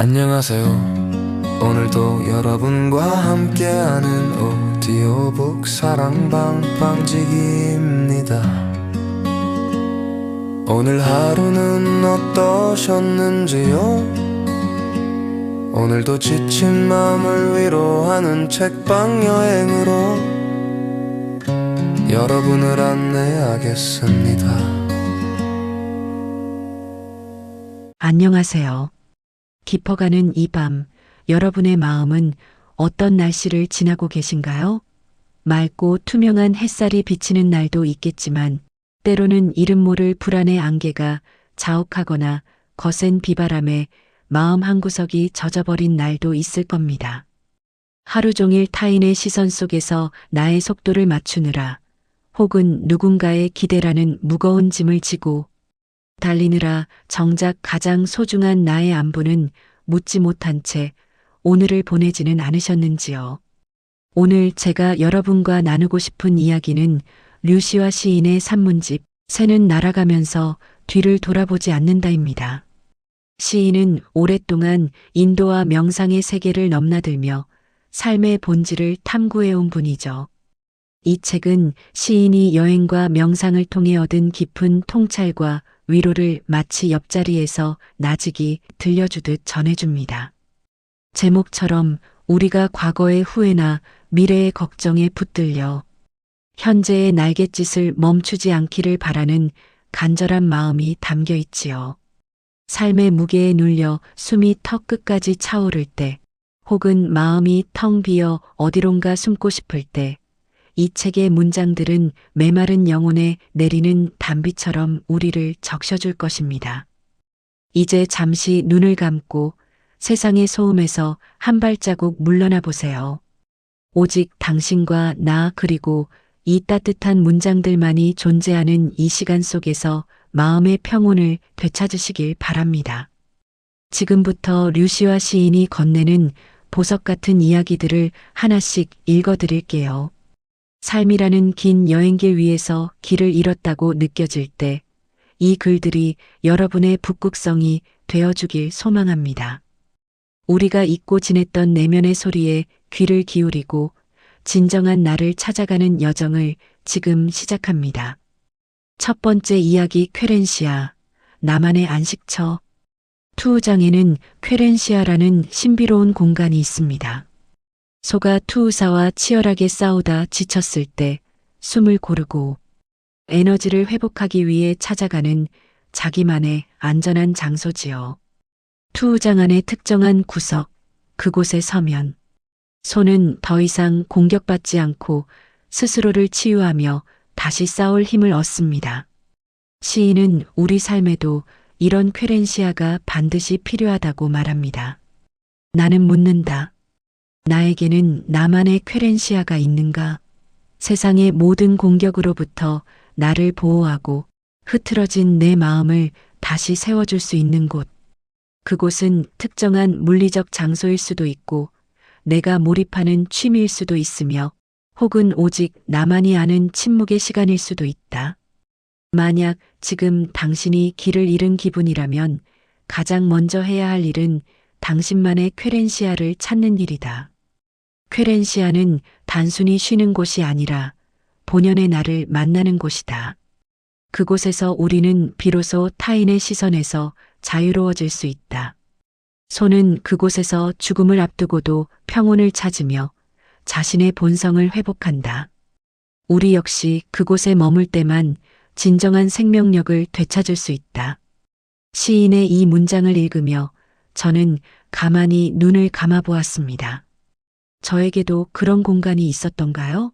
안녕하세요. 오늘도 여러분과 함께하는 오디오북 사랑방방지기입니다. 오늘 하루는 어떠셨는지요? 오늘도 지친 마음을 위로하는 책방 여행으로 여러분을 안내하겠습니다. 안녕하세요. 깊어가는 이 밤, 여러분의 마음은 어떤 날씨를 지나고 계신가요? 맑고 투명한 햇살이 비치는 날도 있겠지만, 때로는 이름 모를 불안의 안개가 자욱하거나 거센 비바람에 마음 한구석이 젖어버린 날도 있을 겁니다. 하루 종일 타인의 시선 속에서 나의 속도를 맞추느라, 혹은 누군가의 기대라는 무거운 짐을 지고 달리느라 정작 가장 소중한 나의 안부는 묻지 못한 채 오늘을 보내지는 않으셨는지요. 오늘 제가 여러분과 나누고 싶은 이야기는 류시와 시인의 산문집 새는 날아가면서 뒤를 돌아보지 않는다입니다. 시인은 오랫동안 인도와 명상의 세계를 넘나들며 삶의 본질을 탐구해온 분이죠. 이 책은 시인이 여행과 명상을 통해 얻은 깊은 통찰과 위로를 마치 옆자리에서 나직이 들려주듯 전해줍니다. 제목처럼 우리가 과거의 후회나 미래의 걱정에 붙들려 현재의 날갯짓을 멈추지 않기를 바라는 간절한 마음이 담겨 있지요. 삶의 무게에 눌려 숨이 턱 끝까지 차오를 때, 혹은 마음이 텅 비어 어디론가 숨고 싶을 때, 이 책의 문장들은 메마른 영혼에 내리는 단비처럼 우리를 적셔줄 것입니다. 이제 잠시 눈을 감고 세상의 소음에서 한 발자국 물러나 보세요. 오직 당신과 나 그리고 이 따뜻한 문장들만이 존재하는 이 시간 속에서 마음의 평온을 되찾으시길 바랍니다. 지금부터 류시와 시인이 건네는 보석 같은 이야기들을 하나씩 읽어드릴게요. 삶이라는 긴 여행길 위에서 길을 잃었다고 느껴질 때, 이 글들이 여러분의 북극성이 되어주길 소망합니다. 우리가 잊고 지냈던 내면의 소리에 귀를 기울이고 진정한 나를 찾아가는 여정을 지금 시작합니다. 첫 번째 이야기 쾌렌시아, 나만의 안식처. 투우장에는 쾌렌시아라는 신비로운 공간이 있습니다. 소가 투우사와 치열하게 싸우다 지쳤을 때 숨을 고르고 에너지를 회복하기 위해 찾아가는 자기만의 안전한 장소지요. 투우장 안의 특정한 구석, 그곳에 서면 소는 더 이상 공격받지 않고 스스로를 치유하며 다시 싸울 힘을 얻습니다. 시인은 우리 삶에도 이런 쾌렌시아가 반드시 필요하다고 말합니다. 나는 묻는다. 나에게는 나만의 쾌렌시아가 있는가? 세상의 모든 공격으로부터 나를 보호하고 흐트러진 내 마음을 다시 세워줄 수 있는 곳. 그곳은 특정한 물리적 장소일 수도 있고 내가 몰입하는 취미일 수도 있으며 혹은 오직 나만이 아는 침묵의 시간일 수도 있다. 만약 지금 당신이 길을 잃은 기분이라면 가장 먼저 해야 할 일은 당신만의 쾌렌시아를 찾는 일이다. 쾌렌시아는 단순히 쉬는 곳이 아니라 본연의 나를 만나는 곳이다. 그곳에서 우리는 비로소 타인의 시선에서 자유로워질 수 있다. 소는 그곳에서 죽음을 앞두고도 평온을 찾으며 자신의 본성을 회복한다. 우리 역시 그곳에 머물 때만 진정한 생명력을 되찾을 수 있다. 시인의 이 문장을 읽으며 저는 가만히 눈을 감아보았습니다. 저에게도 그런 공간이 있었던가요?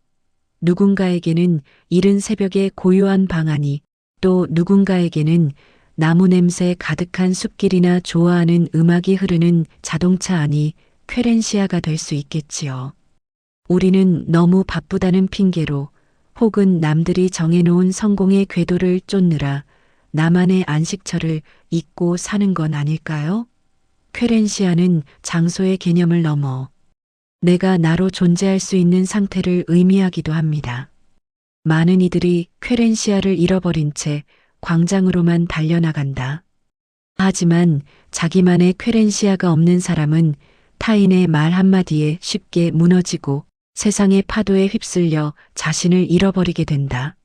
누군가에게는 이른 새벽에 고요한 방 안이, 또 누군가에게는 나무 냄새 가득한 숲길이나 좋아하는 음악이 흐르는 자동차 안이 쾌렌시아가 될 수 있겠지요. 우리는 너무 바쁘다는 핑계로 혹은 남들이 정해놓은 성공의 궤도를 쫓느라 나만의 안식처를 잊고 사는 건 아닐까요? 쾌렌시아는 장소의 개념을 넘어 내가 나로 존재할 수 있는 상태를 의미하기도 합니다. 많은 이들이 쾌렌시아를 잃어버린 채 광장으로만 달려나간다. 하지만 자기만의 쾌렌시아가 없는 사람은 타인의 말 한마디에 쉽게 무너지고 세상의 파도에 휩쓸려 자신을 잃어버리게 된다.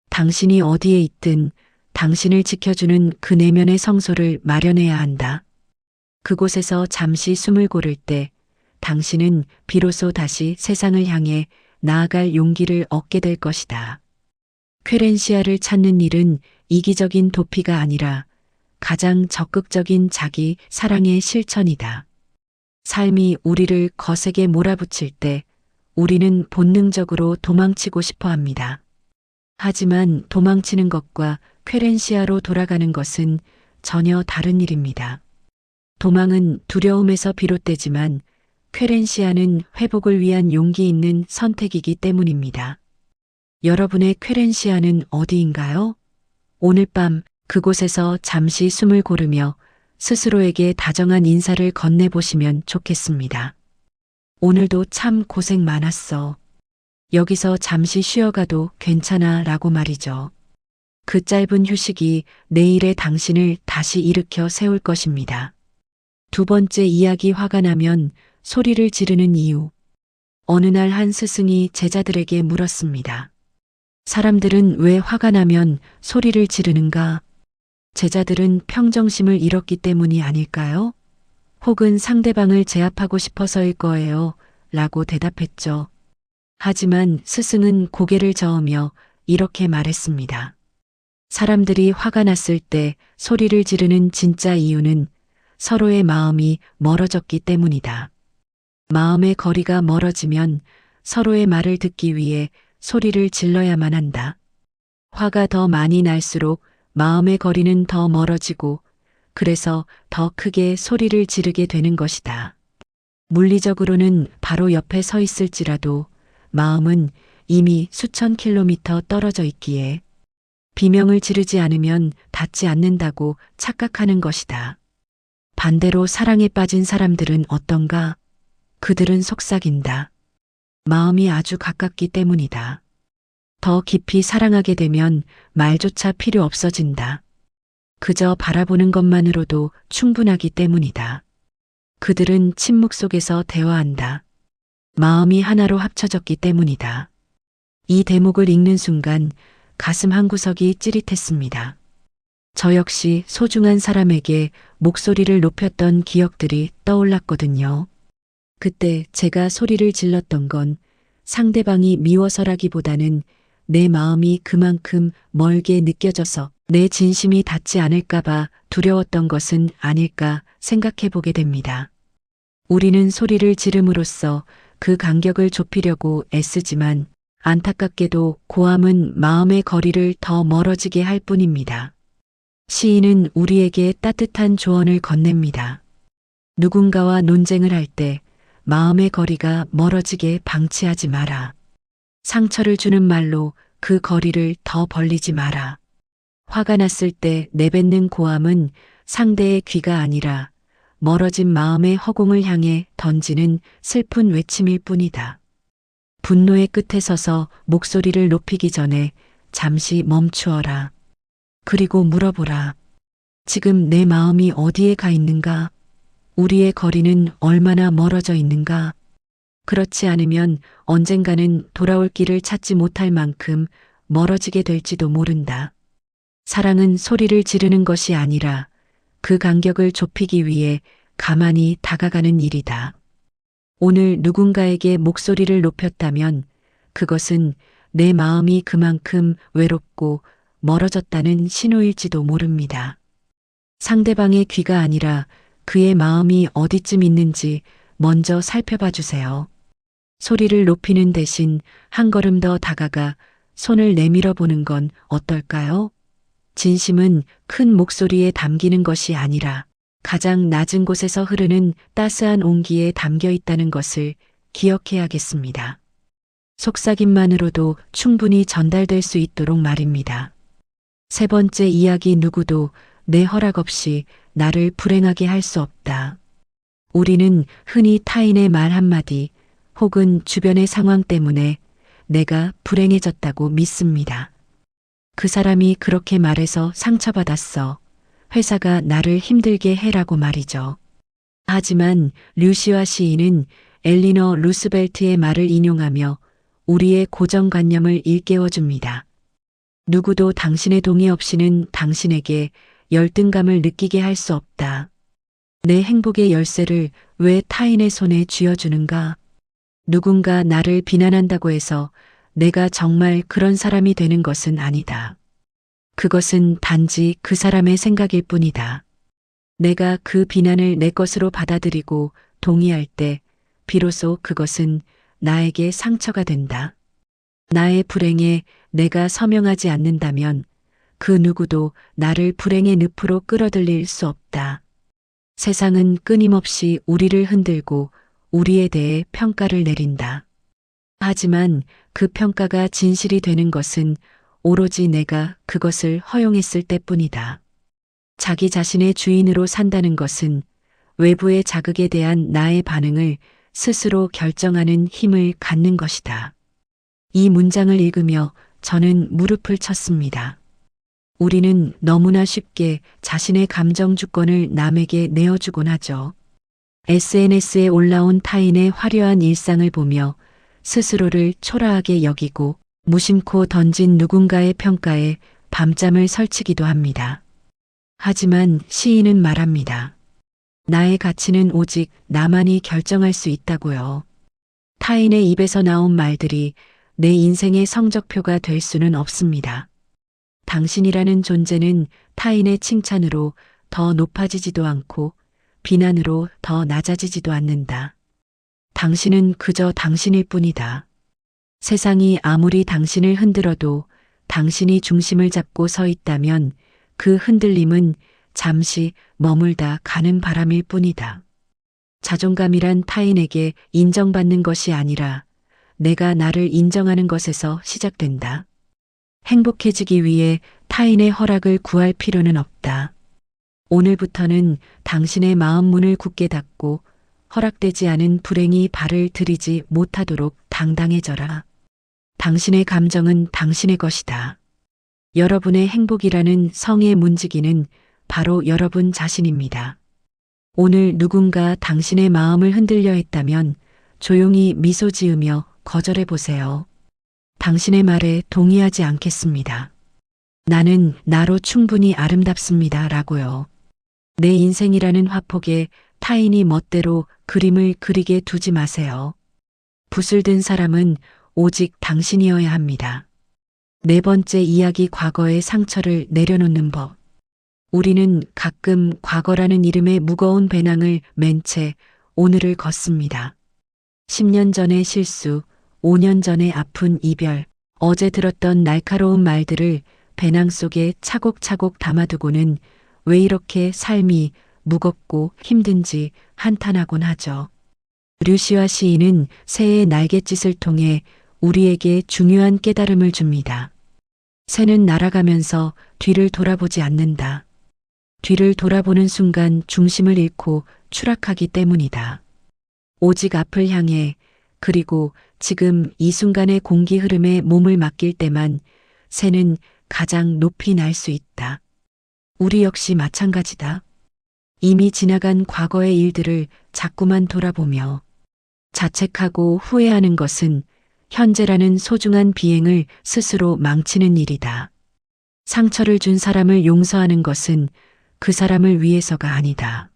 당신이 어디에 있든 당신을 지켜주는 그 내면의 성소를 마련해야 한다. 그곳에서 잠시 숨을 고를 때 당신은 비로소 다시 세상을 향해 나아갈 용기를 얻게 될 것이다. 쾌렌시아를 찾는 일은 이기적인 도피가 아니라 가장 적극적인 자기 사랑의 실천이다. 삶이 우리를 거세게 몰아붙일 때 우리는 본능적으로 도망치고 싶어 합니다. 하지만 도망치는 것과 쾌렌시아로 돌아가는 것은 전혀 다른 일입니다. 도망은 두려움에서 비롯되지만 쾌렌시아는 회복을 위한 용기 있는 선택이기 때문입니다. 여러분의 쾌렌시아는 어디인가요? 오늘 밤 그곳에서 잠시 숨을 고르며 스스로에게 다정한 인사를 건네보시면 좋겠습니다. 오늘도 참 고생 많았어. 여기서 잠시 쉬어가도 괜찮아 라고 말이죠. 그 짧은 휴식이 내일의 당신을 다시 일으켜 세울 것입니다. 두 번째 이야기 화가 나면 소리를 지르는 이유. 어느 날 한 스승이 제자들에게 물었습니다. 사람들은 왜 화가 나면 소리를 지르는가? 제자들은 평정심을 잃었기 때문이 아닐까요? 혹은 상대방을 제압하고 싶어서일 거예요. 라고 대답했죠. 하지만 스승은 고개를 저으며 이렇게 말했습니다. 사람들이 화가 났을 때 소리를 지르는 진짜 이유는 서로의 마음이 멀어졌기 때문이다. 마음의 거리가 멀어지면 서로의 말을 듣기 위해 소리를 질러야만 한다. 화가 더 많이 날수록 마음의 거리는 더 멀어지고 그래서 더 크게 소리를 지르게 되는 것이다. 물리적으로는 바로 옆에 서 있을지라도 마음은 이미 수천 킬로미터 떨어져 있기에 비명을 지르지 않으면 닿지 않는다고 착각하는 것이다. 반대로 사랑에 빠진 사람들은 어떤가? 그들은 속삭인다. 마음이 아주 가깝기 때문이다. 더 깊이 사랑하게 되면 말조차 필요 없어진다. 그저 바라보는 것만으로도 충분하기 때문이다. 그들은 침묵 속에서 대화한다. 마음이 하나로 합쳐졌기 때문이다. 이 대목을 읽는 순간 가슴 한구석이 찌릿했습니다. 저 역시 소중한 사람에게 목소리를 높였던 기억들이 떠올랐거든요. 그때 제가 소리를 질렀던 건 상대방이 미워서라기보다는 내 마음이 그만큼 멀게 느껴져서 내 진심이 닿지 않을까봐 두려웠던 것은 아닐까 생각해 보게 됩니다. 우리는 소리를 지름으로써 그 간격을 좁히려고 애쓰지만 안타깝게도 고함은 마음의 거리를 더 멀어지게 할 뿐입니다. 시인은 우리에게 따뜻한 조언을 건넵니다. 누군가와 논쟁을 할 때 마음의 거리가 멀어지게 방치하지 마라. 상처를 주는 말로 그 거리를 더 벌리지 마라. 화가 났을 때 내뱉는 고함은 상대의 귀가 아니라 멀어진 마음의 허공을 향해 던지는 슬픈 외침일 뿐이다. 분노의 끝에 서서 목소리를 높이기 전에 잠시 멈추어라. 그리고 물어보라. 지금 내 마음이 어디에 가 있는가? 우리의 거리는 얼마나 멀어져 있는가? 그렇지 않으면 언젠가는 돌아올 길을 찾지 못할 만큼 멀어지게 될지도 모른다. 사랑은 소리를 지르는 것이 아니라 그 간격을 좁히기 위해 가만히 다가가는 일이다. 오늘 누군가에게 목소리를 높였다면 그것은 내 마음이 그만큼 외롭고 멀어졌다는 신호일지도 모릅니다. 상대방의 귀가 아니라 그의 마음이 어디쯤 있는지 먼저 살펴봐 주세요. 소리를 높이는 대신 한 걸음 더 다가가 손을 내밀어 보는 건 어떨까요? 진심은 큰 목소리에 담기는 것이 아니라 가장 낮은 곳에서 흐르는 따스한 온기에 담겨 있다는 것을 기억해야겠습니다. 속삭임만으로도 충분히 전달될 수 있도록 말입니다. 세 번째 이야기. 누구도 내 허락 없이 나를 불행하게 할 수 없다. 우리는 흔히 타인의 말 한마디 혹은 주변의 상황 때문에 내가 불행해졌다고 믿습니다. 그 사람이 그렇게 말해서 상처받았어. 회사가 나를 힘들게 해라고 말이죠. 하지만 류시와 시인은 엘리너 루스벨트의 말을 인용하며 우리의 고정관념을 일깨워줍니다. 누구도 당신의 동의 없이는 당신에게 열등감을 느끼게 할 수 없다. 내 행복의 열쇠를 왜 타인의 손에 쥐어주는가? 누군가 나를 비난한다고 해서 내가 정말 그런 사람이 되는 것은 아니다. 그것은 단지 그 사람의 생각일 뿐이다. 내가 그 비난을 내 것으로 받아들이고 동의할 때 비로소 그것은 나에게 상처가 된다. 나의 불행에 내가 서명하지 않는다면 그 누구도 나를 불행의 늪으로 끌어들일 수 없다. 세상은 끊임없이 우리를 흔들고 우리에 대해 평가를 내린다. 하지만 그 평가가 진실이 되는 것은 오로지 내가 그것을 허용했을 때뿐이다. 자기 자신의 주인으로 산다는 것은 외부의 자극에 대한 나의 반응을 스스로 결정하는 힘을 갖는 것이다. 이 문장을 읽으며 저는 무릎을 쳤습니다. 우리는 너무나 쉽게 자신의 감정 주권을 남에게 내어주곤 하죠. SNS에 올라온 타인의 화려한 일상을 보며 스스로를 초라하게 여기고 무심코 던진 누군가의 평가에 밤잠을 설치기도 합니다. 하지만 시인은 말합니다. 나의 가치는 오직 나만이 결정할 수 있다고요. 타인의 입에서 나온 말들이 내 인생의 성적표가 될 수는 없습니다. 당신이라는 존재는 타인의 칭찬으로 더 높아지지도 않고 비난으로 더 낮아지지도 않는다. 당신은 그저 당신일 뿐이다. 세상이 아무리 당신을 흔들어도 당신이 중심을 잡고 서 있다면 그 흔들림은 잠시 머물다 가는 바람일 뿐이다. 자존감이란 타인에게 인정받는 것이 아니라 내가 나를 인정하는 것에서 시작된다. 행복해지기 위해 타인의 허락을 구할 필요는 없다. 오늘부터는 당신의 마음 문을 굳게 닫고 허락되지 않은 불행이 발을 들이지 못하도록 당당해져라. 당신의 감정은 당신의 것이다. 여러분의 행복이라는 성의 문지기는 바로 여러분 자신입니다. 오늘 누군가 당신의 마음을 흔들려 했다면 조용히 미소 지으며 거절해 보세요. 당신의 말에 동의하지 않겠습니다. 나는 나로 충분히 아름답습니다. 라고요. 내 인생이라는 화폭에 타인이 멋대로 그림을 그리게 두지 마세요. 붓을 든 사람은 오직 당신이어야 합니다. 네 번째 이야기, 과거의 상처를 내려놓는 법. 우리는 가끔 과거라는 이름의 무거운 배낭을 맨 채 오늘을 걷습니다. 10년 전의 실수, 5년 전의 아픈 이별, 어제 들었던 날카로운 말들을 배낭 속에 차곡차곡 담아두고는 왜 이렇게 삶이 무겁고 힘든지 한탄하곤 하죠. 류시와 시인은 새의 날갯짓을 통해 우리에게 중요한 깨달음을 줍니다. 새는 날아가면서 뒤를 돌아보지 않는다. 뒤를 돌아보는 순간 중심을 잃고 추락하기 때문이다. 오직 앞을 향해, 그리고 지금 이 순간의 공기 흐름에 몸을 맡길 때만 새는 가장 높이 날 수 있다. 우리 역시 마찬가지다. 이미 지나간 과거의 일들을 자꾸만 돌아보며 자책하고 후회하는 것은 현재라는 소중한 비행을 스스로 망치는 일이다. 상처를 준 사람을 용서하는 것은 그 사람을 위해서가 아니다.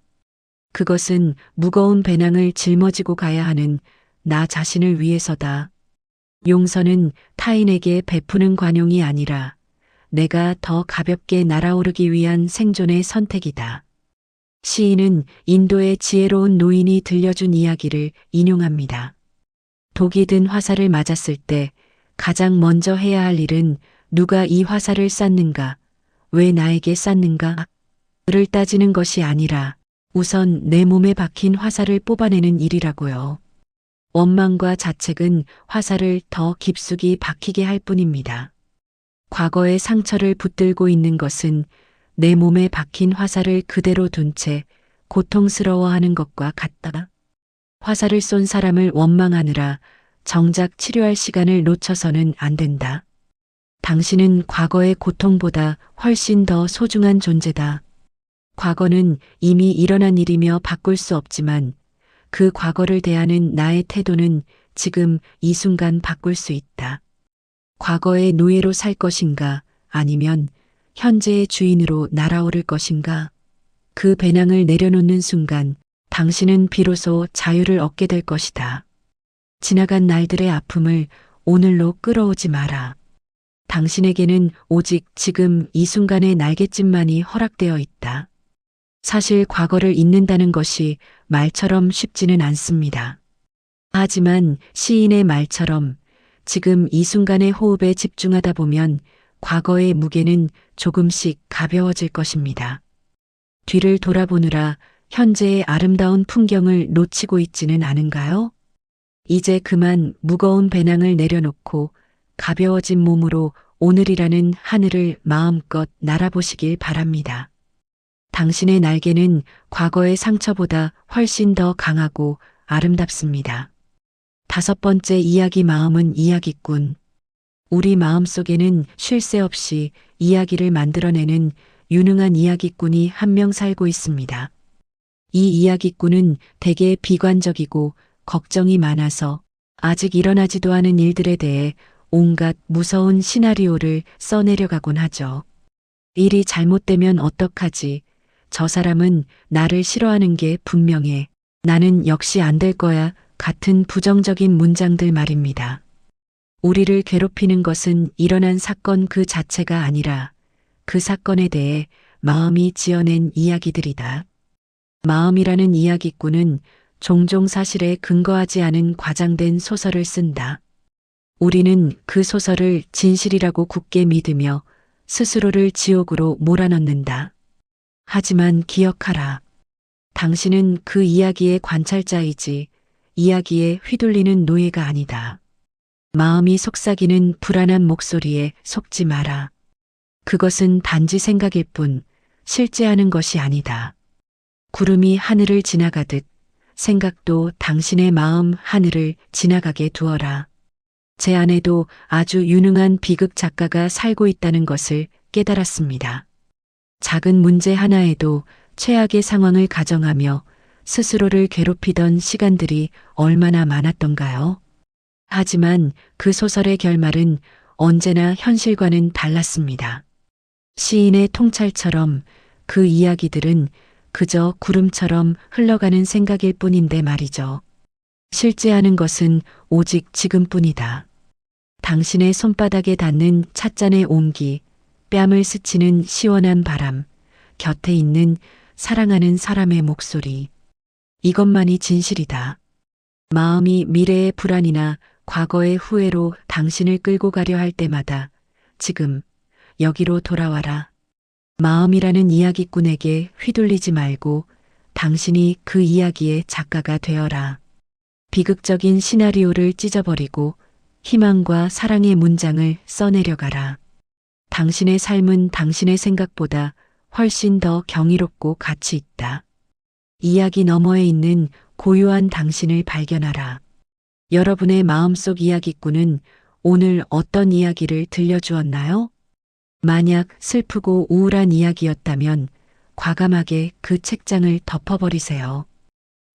그것은 무거운 배낭을 짊어지고 가야 하는 나 자신을 위해서다. 용서는 타인에게 베푸는 관용이 아니라 내가 더 가볍게 날아오르기 위한 생존의 선택이다. 시인은 인도의 지혜로운 노인이 들려준 이야기를 인용합니다. 독이 든 화살을 맞았을 때 가장 먼저 해야 할 일은 누가 이 화살을 쐈는가, 왜 나에게 쐈는가? 를 따지는 것이 아니라 우선 내 몸에 박힌 화살을 뽑아내는 일이라고요. 원망과 자책은 화살을 더 깊숙이 박히게 할 뿐입니다. 과거의 상처를 붙들고 있는 것은 내 몸에 박힌 화살을 그대로 둔 채 고통스러워하는 것과 같다. 화살을 쏜 사람을 원망하느라 정작 치료할 시간을 놓쳐서는 안 된다. 당신은 과거의 고통보다 훨씬 더 소중한 존재다. 과거는 이미 일어난 일이며 바꿀 수 없지만 그 과거를 대하는 나의 태도는 지금 이 순간 바꿀 수 있다. 과거의 노예로 살 것인가 아니면 현재의 주인으로 날아오를 것인가? 그 배낭을 내려놓는 순간 당신은 비로소 자유를 얻게 될 것이다. 지나간 날들의 아픔을 오늘로 끌어오지 마라. 당신에게는 오직 지금 이 순간의 날갯짓만이 허락되어 있다. 사실 과거를 잊는다는 것이 말처럼 쉽지는 않습니다. 하지만 시인의 말처럼 지금 이 순간의 호흡에 집중하다 보면 과거의 무게는 조금씩 가벼워질 것입니다. 뒤를 돌아보느라 현재의 아름다운 풍경을 놓치고 있지는 않은가요? 이제 그만 무거운 배낭을 내려놓고 가벼워진 몸으로 오늘이라는 하늘을 마음껏 날아보시길 바랍니다. 당신의 날개는 과거의 상처보다 훨씬 더 강하고 아름답습니다. 5번째 이야기 마음은 이야기꾼. 우리 마음속에는 쉴 새 없이 이야기를 만들어내는 유능한 이야기꾼이 한 명 살고 있습니다. 이 이야기꾼은 대개 비관적이고 걱정이 많아서 아직 일어나지도 않은 일들에 대해 온갖 무서운 시나리오를 써내려가곤 하죠. 일이 잘못되면 어떡하지? 저 사람은 나를 싫어하는 게 분명해. 나는 역시 안 될 거야. 같은 부정적인 문장들 말입니다. 우리를 괴롭히는 것은 일어난 사건 그 자체가 아니라 그 사건에 대해 마음이 지어낸 이야기들이다. 마음이라는 이야기꾼은 종종 사실에 근거하지 않은 과장된 소설을 쓴다. 우리는 그 소설을 진실이라고 굳게 믿으며 스스로를 지옥으로 몰아넣는다. 하지만 기억하라. 당신은 그 이야기의 관찰자이지 이야기에 휘둘리는 노예가 아니다. 마음이 속삭이는 불안한 목소리에 속지 마라. 그것은 단지 생각일 뿐 실제 하는 것이 아니다. 구름이 하늘을 지나가듯 생각도 당신의 마음 하늘을 지나가게 두어라. 제 안에도 아주 유능한 비극 작가가 살고 있다는 것을 깨달았습니다. 작은 문제 하나에도 최악의 상황을 가정하며 스스로를 괴롭히던 시간들이 얼마나 많았던가요? 하지만 그 소설의 결말은 언제나 현실과는 달랐습니다. 시인의 통찰처럼 그 이야기들은 그저 구름처럼 흘러가는 생각일 뿐인데 말이죠. 실제 하는 것은 오직 지금뿐이다. 당신의 손바닥에 닿는 찻잔의 온기, 뺨을 스치는 시원한 바람, 곁에 있는 사랑하는 사람의 목소리. 이것만이 진실이다. 마음이 미래의 불안이나 과거의 후회로 당신을 끌고 가려 할 때마다 지금 여기로 돌아와라. 마음이라는 이야기꾼에게 휘둘리지 말고 당신이 그 이야기의 작가가 되어라. 비극적인 시나리오를 찢어버리고 희망과 사랑의 문장을 써내려가라. 당신의 삶은 당신의 생각보다 훨씬 더 경이롭고 가치 있다. 이야기 너머에 있는 고요한 당신을 발견하라. 여러분의 마음속 이야기꾼은 오늘 어떤 이야기를 들려주었나요? 만약 슬프고 우울한 이야기였다면 과감하게 그 책장을 덮어버리세요.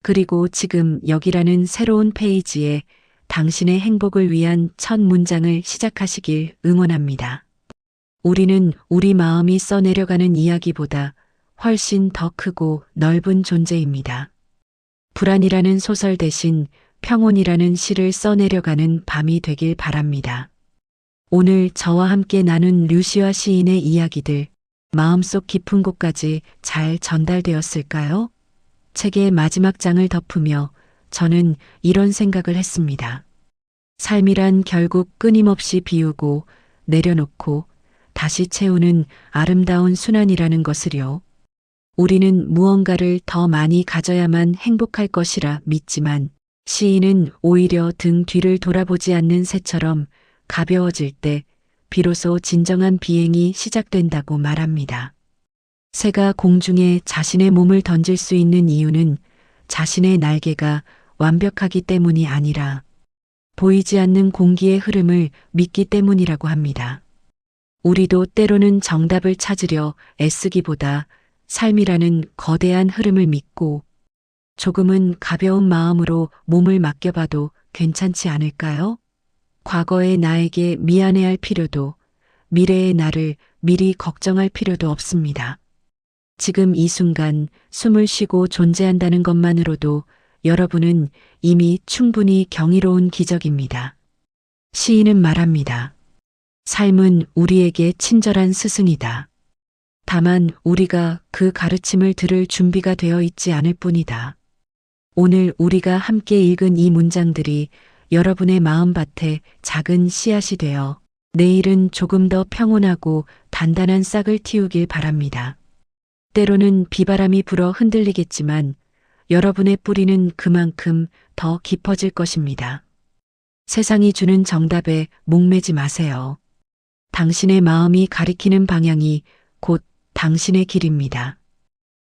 그리고 지금 여기라는 새로운 페이지에 당신의 행복을 위한 첫 문장을 시작하시길 응원합니다. 우리는 우리 마음이 써내려가는 이야기보다 훨씬 더 크고 넓은 존재입니다. 불안이라는 소설 대신 평온이라는 시를 써내려가는 밤이 되길 바랍니다. 오늘 저와 함께 나눈 류시아 시인의 이야기들, 마음속 깊은 곳까지 잘 전달되었을까요? 책의 마지막 장을 덮으며 저는 이런 생각을 했습니다. 삶이란 결국 끊임없이 비우고 내려놓고 다시 채우는 아름다운 순환이라는 것을요. 우리는 무언가를 더 많이 가져야만 행복할 것이라 믿지만 시인은 오히려 등 뒤를 돌아보지 않는 새처럼 가벼워질 때 비로소 진정한 비행이 시작된다고 말합니다. 새가 공중에 자신의 몸을 던질 수 있는 이유는 자신의 날개가 완벽하기 때문이 아니라 보이지 않는 공기의 흐름을 믿기 때문이라고 합니다. 우리도 때로는 정답을 찾으려 애쓰기보다 삶이라는 거대한 흐름을 믿고 조금은 가벼운 마음으로 몸을 맡겨봐도 괜찮지 않을까요? 과거의 나에게 미안해할 필요도, 미래의 나를 미리 걱정할 필요도 없습니다. 지금 이 순간 숨을 쉬고 존재한다는 것만으로도 여러분은 이미 충분히 경이로운 기적입니다. 시인은 말합니다. 삶은 우리에게 친절한 스승이다. 다만 우리가 그 가르침을 들을 준비가 되어 있지 않을 뿐이다. 오늘 우리가 함께 읽은 이 문장들이 여러분의 마음밭에 작은 씨앗이 되어 내일은 조금 더 평온하고 단단한 싹을 틔우길 바랍니다. 때로는 비바람이 불어 흔들리겠지만 여러분의 뿌리는 그만큼 더 깊어질 것입니다. 세상이 주는 정답에 목매지 마세요. 당신의 마음이 가리키는 방향이 곧 당신의 길입니다.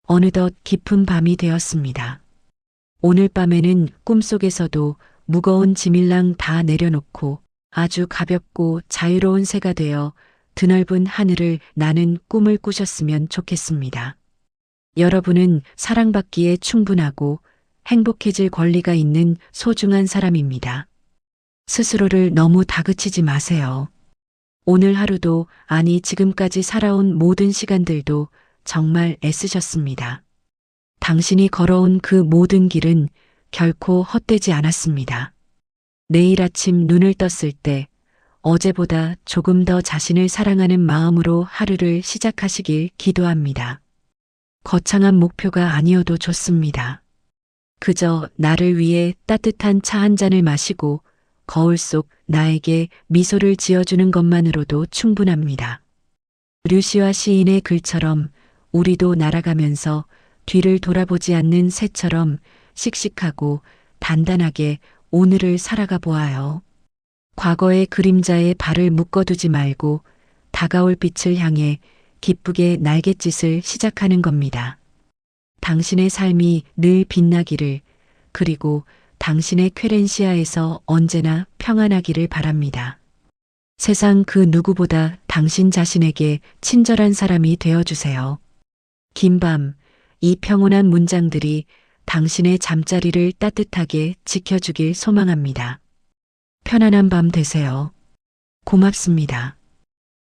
어느덧 깊은 밤이 되었습니다. 오늘 밤에는 꿈속에서도 무거운 짐일랑 다 내려놓고 아주 가볍고 자유로운 새가 되어 드넓은 하늘을 나는 꿈을 꾸셨으면 좋겠습니다. 여러분은 사랑받기에 충분하고 행복해질 권리가 있는 소중한 사람입니다. 스스로를 너무 다그치지 마세요. 오늘 하루도, 아니 지금까지 살아온 모든 시간들도 정말 애쓰셨습니다. 당신이 걸어온 그 모든 길은 결코 헛되지 않았습니다. 내일 아침 눈을 떴을 때 어제보다 조금 더 자신을 사랑하는 마음으로 하루를 시작하시길 기도합니다. 거창한 목표가 아니어도 좋습니다. 그저 나를 위해 따뜻한 차 한 잔을 마시고 거울 속 나에게 미소를 지어주는 것만으로도 충분합니다. 류시아 시인의 글처럼 우리도 날아가면서 뒤를 돌아보지 않는 새처럼 씩씩하고 단단하게 오늘을 살아가 보아요. 과거의 그림자에 발을 묶어두지 말고 다가올 빛을 향해 기쁘게 날갯짓을 시작하는 겁니다. 당신의 삶이 늘 빛나기를, 그리고 당신의 쾌렌시아에서 언제나 평안하기를 바랍니다. 세상 그 누구보다 당신 자신에게 친절한 사람이 되어주세요. 긴 밤, 이 평온한 문장들이 당신의 잠자리를 따뜻하게 지켜주길 소망합니다. 편안한 밤 되세요. 고맙습니다.